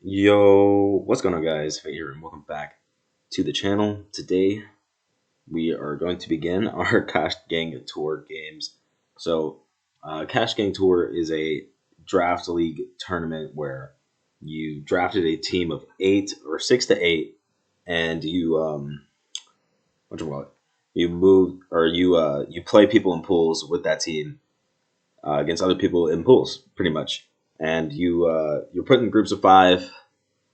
Yo, what's going on, guys? Fate here, and welcome back to the channel. Today, we are going to begin our Cash Gang Tour games. Cash Gang Tour is a draft league tournament where you drafted a team of 8 or 6 to 8, and what you call it? You move or you play people in pools with that team against other people in pools, pretty much. And you're put in groups of 5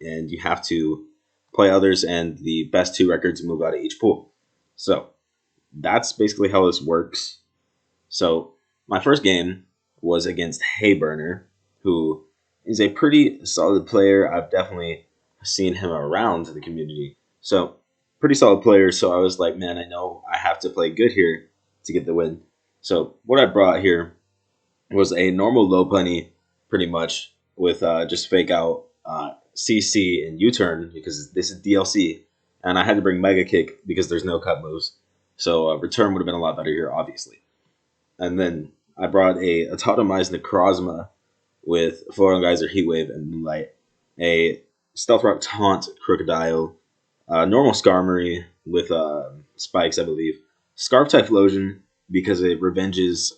and you have to play others, and the best 2 records move out of each pool. So that's basically how this works. So my first game was against Hayburner, who is a pretty solid player. I've definitely seen him around the community. So pretty solid player. So I was like, man, I know I have to play good here to get the win. So what I brought here was a normal low plenty, pretty much, with just fake out CC and U-turn because this is DLC, and I had to bring Mega Kick because there's no cut moves. So return would have been a lot better here, obviously. And then I brought a Autotomized Necrozma with Floating Geyser, Heatwave, and Moonlight, a Stealth Rock Taunt Crocodile, normal Skarmory with spikes, I believe, Scarf Typhlosion because it revenges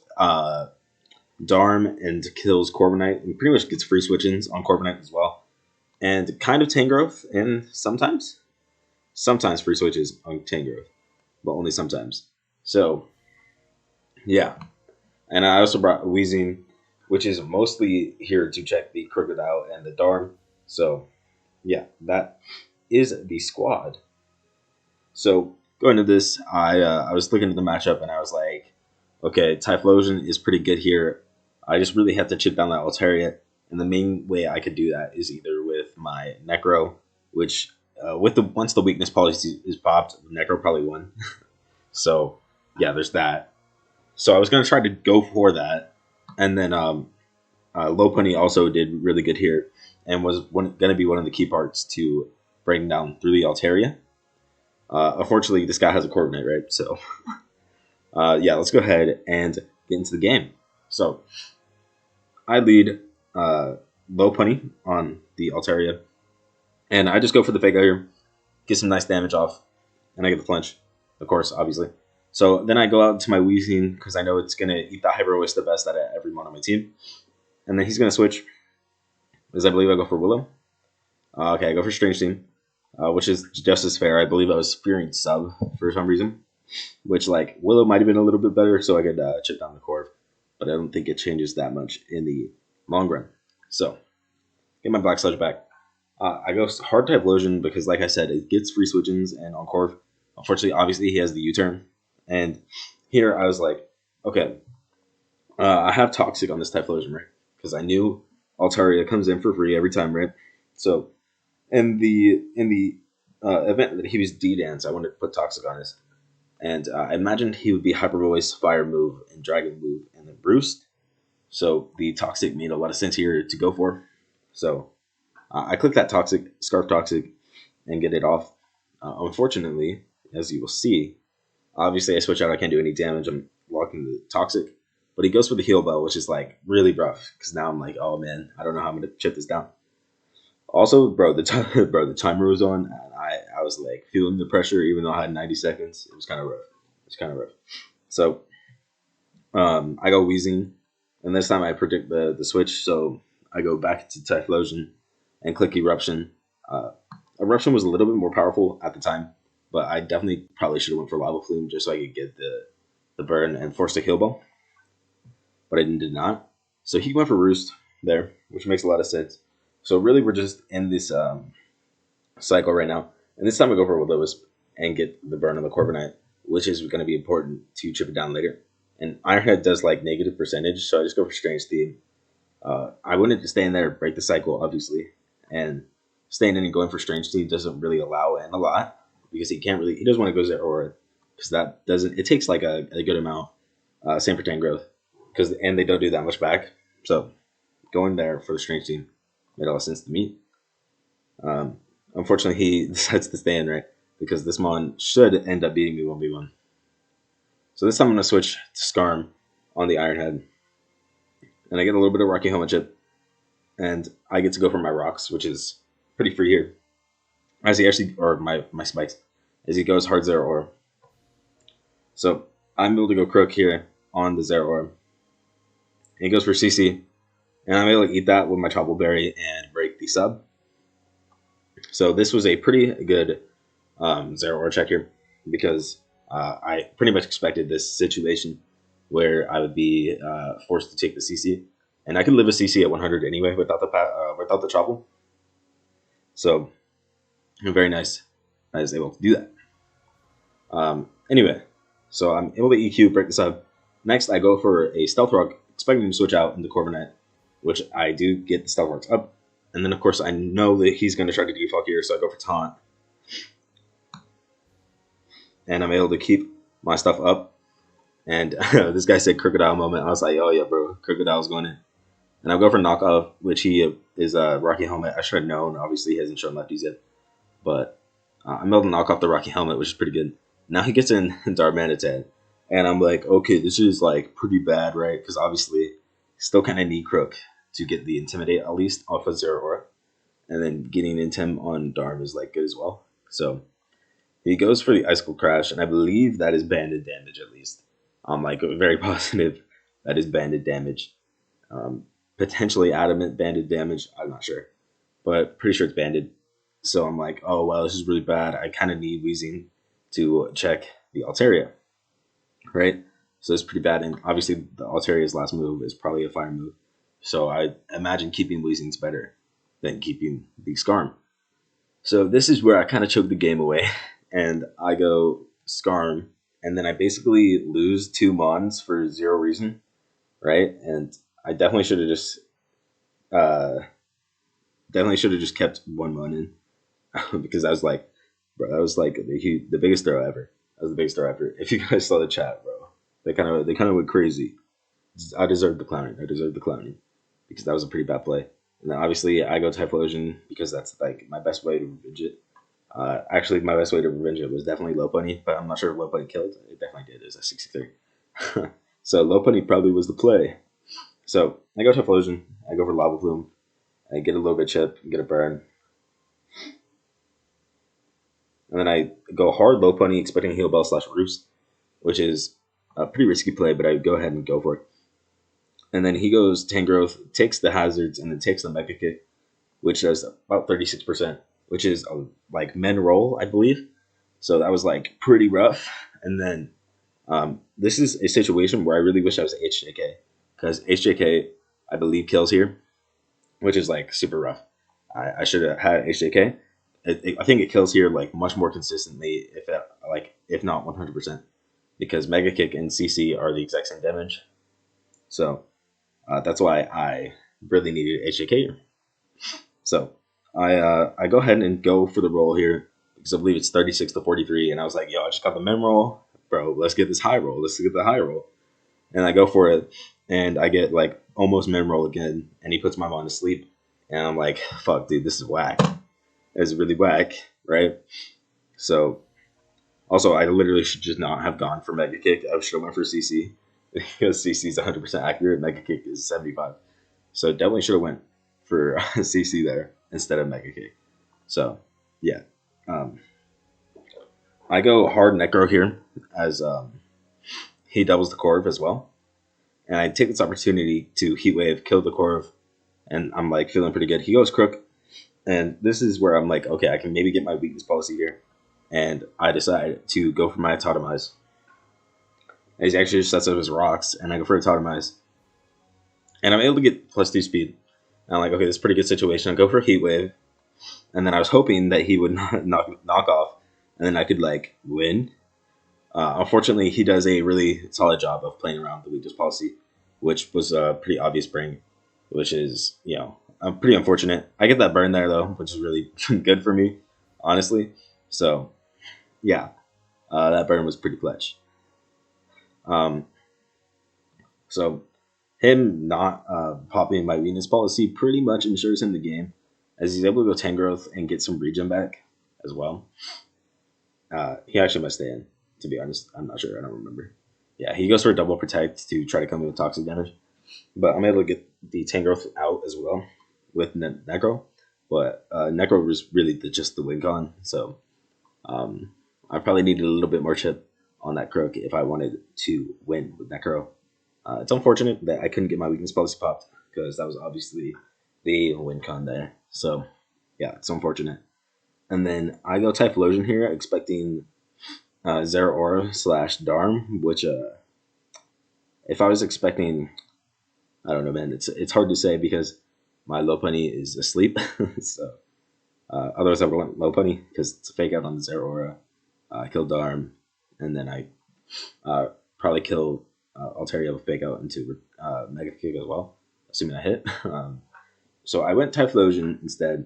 Darm and kills Corviknight, and pretty much gets free switch-ins on Corviknight as well. And kind of Tangrowth, and sometimes free switches on Tangrowth, but only sometimes. So, yeah. And I also brought Weezing, which is mostly here to check the Crocodile and the Darm. So, yeah, that is the squad. So, going into this, I was looking at the matchup, and I was like, okay, Typhlosion is pretty good here. I just really have to chip down that Altaria, and the main way I could do that is either with my Necro, which with the once the weakness policy is popped, Necro probably won. So yeah, there's that. So I was gonna try to go for that, and then Low Pony also did really good here, and was gonna be one of the key parts to breaking down through the Altaria. Unfortunately, this guy has a Corviknight, right? So yeah, let's go ahead and get into the game. So I lead Low Pony on the Altaria, and I just go for the fake out here, get some nice damage off, and I get the flinch, of course, obviously. So then I go out to my Weezing because I know it's going to eat the Hyper Voice the best out of everyone on my team. And then he's going to switch, as I believe I go for Willow. Okay, I go for Strange Team, which is just as fair. I believe I was fearing Sub for some reason, which, like, Willow might have been a little bit better, so I could chip down the Corv. But I don't think it changes that much in the long run. So, get my Black Sludge back. I go hard Typhlosion because, like I said, it gets free switch-ins and on Corv. Unfortunately, obviously, he has the U-turn. And here I was like, okay, I have Toxic on this Typhlosion, right? Because I knew Altaria comes in for free every time, right? So, in the event that he was D-Dance, I wanted to put Toxic on his. And I imagined he would be Hyper Voice, Fire move, and Dragon move, and then Roost. So the Toxic made a lot of sense here to go for. So I click that Toxic, Scarf Toxic, and get it off. Unfortunately, as you will see, obviously I switch out, I can't do any damage, I'm locking the Toxic. But he goes for the Heal Bell, which is like really rough, because now I'm like, oh man, I don't know how I'm going to chip this down. Also, bro, the timer was on, and I was like feeling the pressure, even though I had 90 seconds. It was kind of rough. So I go Weezing, and this time I predict the switch. So I go back to Typhlosion and click Eruption. Eruption was a little bit more powerful at the time, but I definitely probably should have went for Lava Flume just so I could get the burn and force the Heal Ball. But I did not. So he went for Roost there, which makes a lot of sense. So really, we're just in this cycle right now, and this time I go for Will-O-Wisp and get the burn on the Corviknight, which is going to be important to chip it down later. And Ironhead does like negative percentage, so I just go for Strange Theme. I wanted to stay in there, break the cycle, obviously, and staying in and going for Strange Theme doesn't really allow in a lot because he doesn't want to go Zeraora because that doesn't, it takes like a good amount. Same for Tangrowth and they don't do that much back, so going there for the Strange Theme made a lot of sense to me. Unfortunately, he decides to stay in, right? Because this Mon should end up beating me 1v1. So this time I'm going to switch to Skarm on the Ironhead. And I get a little bit of Rocky Helmet Chip. And I get to go for my rocks, which is pretty free here. As he actually, or my spikes, as he goes hard zero ore. So I'm able to go crook here on the zero ore. And he goes for CC, and I'm able to eat that with my tropical berry and break the sub. So this was a pretty good zero ore check here because I pretty much expected this situation where I would be forced to take the CC, and I could live a CC at 100 anyway without the tropical. So very nice. I was able to do that. Anyway, so I'm able to EQ, break this up. Next, I go for a Stealth Rock, expecting to switch out into Corviknight, which I do get the Stealth Rocks up. And then, of course, I know that he's going to try to defog here, so I go for Taunt. And I'm able to keep my stuff up. And this guy said Crocodile moment. I was like, oh, yeah, bro, Crocodile's going in. And I'll go for Knockoff, which he is a Rocky Helmet. I should have known. Obviously, he hasn't shown lefties yet. But I'm able to knock off the Rocky Helmet, which is pretty good. Now he gets in Darmanitan. And I'm like, okay, this is like pretty bad, right? Because obviously, still kind of need Crook to get the Intimidate at least off of Zero Aura. And then getting Intim on Darm is like good as well. So he goes for the Icicle Crash, and I believe that is banded damage at least. I'm like very positive that is banded damage. Potentially adamant banded damage, I'm not sure. But pretty sure it's banded. So I'm like, oh, wow, this is really bad. I kind of need Weezing to check the Altaria, right? So it's pretty bad. And obviously, the Altaria's last move is probably a fire move. So I imagine keeping Weezing's better than keeping the Skarm. So this is where I kind of choke the game away. And I go Skarm. And then I basically lose 2 Mons for 0 reason, right? And I definitely should have just kept 1 Mon in. Because I was like, bro, that was like the biggest throw ever. That was the biggest throw ever. If you guys saw the chat, bro, they kind of went crazy. I deserved the clowning. Because that was a pretty bad play. And then obviously I go Typhlosion because that's like my best way to revenge it. Actually, my best way to revenge it was definitely Lopunny, but I'm not sure if Lopunny killed. It definitely did. It was at 63. So Lopunny probably was the play. So I go Typhlosion. I go for Lava Plume. I get a little bit chip, get a burn. And then I go hard Lopunny, expecting Heal Bell / Roost, which is a pretty risky play, but I go ahead and go for it. And then he goes Tangrowth, takes the hazards, and then takes the Mega Kick, which does about 36%, which is like men roll, I believe. So that was like pretty rough. And then this is a situation where I really wish I was HJK, because HJK, I believe, kills here, which is like super rough. I should have had HJK. I think it kills here like much more consistently, if not 100%, because Mega Kick and CC are the exact same damage. So that's why I really needed HJK here. So I go ahead and go for the roll here because I believe it's 36 to 43, and I was like, yo, I just got the mem roll, bro. Let's get this high roll. Let's get the high roll, and I go for it, and I get like almost mem roll again, and he puts my Mon to sleep, and I'm like, fuck, dude, this is whack. It's really whack, right? So also, I literally should just not have gone for Mega Kick. I should have went for CC because CC is 100% accurate. Mega Kick is 75. So definitely should have went for CC there instead of Mega Kick. So yeah, I go hard Necro here as he doubles the Corv as well, and I take this opportunity to Heat Wave, kill the Corv, and I'm like feeling pretty good. He goes Crook, and this is where I'm like, okay, I can maybe get my weakness policy here, and I decide to go for my Totemize. And he actually just sets up his rocks, and I go for a Totemize, and I'm able to get +2 speed. And I'm like, okay, this is a pretty good situation. I go for a Heat Wave, and then I was hoping that he would not knock off, and then I could like win. Unfortunately, he does a really solid job of playing around the weakness policy, which was a pretty obvious bring, which is, you know, pretty unfortunate. I get that burn there though, which is really good for me, honestly. So yeah, that burn was pretty clutch. So him not popping my weakness policy pretty much ensures him the game, as he's able to go Tangrowth and get some regen back as well. He actually must stay in, to be honest. I'm not sure. I don't remember. Yeah, he goes for a double protect to try to come in with toxic damage. But I'm able to get the Tangrowth out as well with Necro. but Necro was really just the win con. So I probably needed a little bit more chip on that Crook if I wanted to win with Necro. It's unfortunate that I couldn't get my weakness policy popped because that was obviously the win con there. So yeah, it's unfortunate. And then I go Typhlosion here, expecting Zero Aura slash Darm, which if I was expecting, I don't know, man. It's hard to say because my low pony is asleep. So otherwise I would have went low pony because it's a fake out on the Zero Aura. I killed Darm, and then I probably kill Altaria with fake out into Mega Kick as well, assuming I hit. So I went Typhlosion instead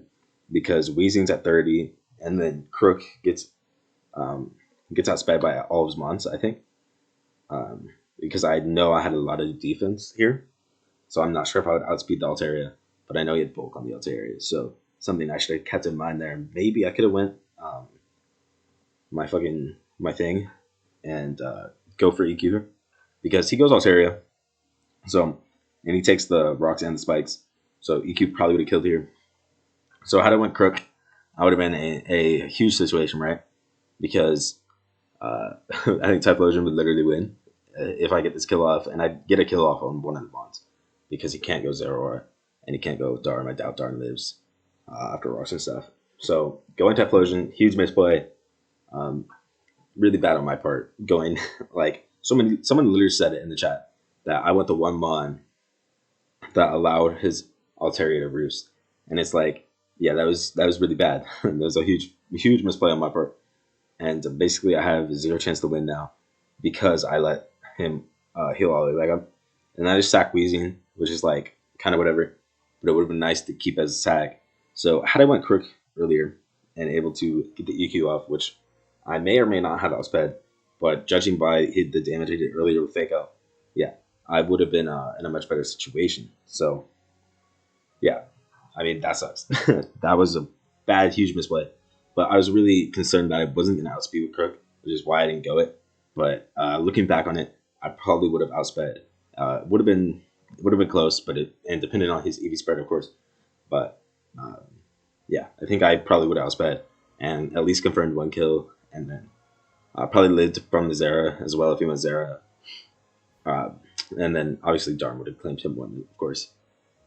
because Weezing's at 30, and then Crook gets outsped by all of his mons, I think. Because I know I had a lot of defense here. So I'm not sure if I would outspeed the Altaria, but I know he had bulk on the Altaria. So something I should have kept in mind there. Maybe I could have went my thing and go for EQ because he goes Altaria. So and he takes the rocks and the spikes. So EQ probably would have killed here. So had I went Crook, I would have been a huge situation, right? Because I think Typhlosion would literally win if I get this kill off, and I get a kill off on one of the bonds because he can't go Zero Aura and he can't go Darm. I doubt Darm lives after rocks and stuff. So going Typhlosion, huge misplay. Really bad on my part. Going like someone literally said it in the chat that I went the one mon that allowed his Altaria to roost, and it's like, yeah, that was really bad. That was a huge misplay on my part, and basically I have zero chance to win now because I let him heal all the way back up, and I just sack Weezing, which is like kind of whatever, but it would have been nice to keep as a sack. So had I went Crook earlier and able to get the EQ off, which I may or may not have outsped, but judging by the damage I did earlier with fake out, yeah, I would have been in a much better situation. So yeah, I mean that sucks. That was a bad, huge misplay. But I was really concerned that I wasn't going to outspeed with Crook, which is why I didn't go it. But looking back on it, I probably would have outsped. Would have been close, but and depending on his EV spread, of course. But yeah, I think I probably would have outsped and at least confirmed one kill, and then probably lived from the Zera as well if he went Zera. And then obviously Darm would have claimed him one, of course.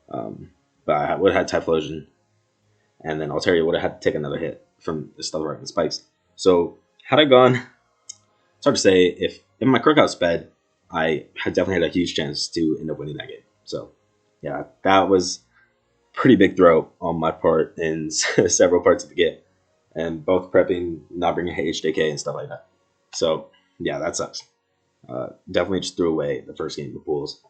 But I would have had Typhlosion, and then Altaria would have had to take another hit from the Stealth Rock and Spikes. So had I gone, it's hard to say. If my Crook outsped, I had definitely had a huge chance to end up winning that game. So yeah, that was pretty big throw on my part in several parts of the game, and both prepping, not bringing HJK and stuff like that. So yeah, that sucks. Definitely just threw away the first game of pools,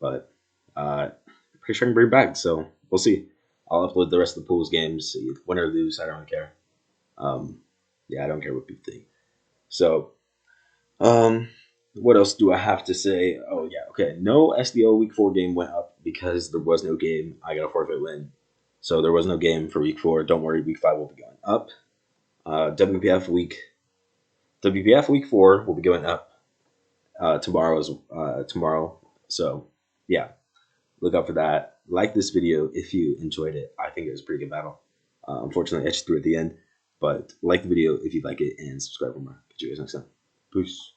but pretty sure I can bring it back. So we'll see. I'll upload the rest of the pools games, win or lose. I don't really care. Yeah, I don't care what people think. So, what else do I have to say? Oh yeah, okay. No SDO week 4 game went up because there was no game. I got a forfeit win, so there was no game for week 4. Don't worry, week 5 will be going up. WPF week 4 will be going up tomorrow. So yeah, look out for that. Like this video if you enjoyed it. I think it was a pretty good battle. Unfortunately, I just threw it at the end. But like the video if you like it and subscribe for more. Catch you guys next time. Peace.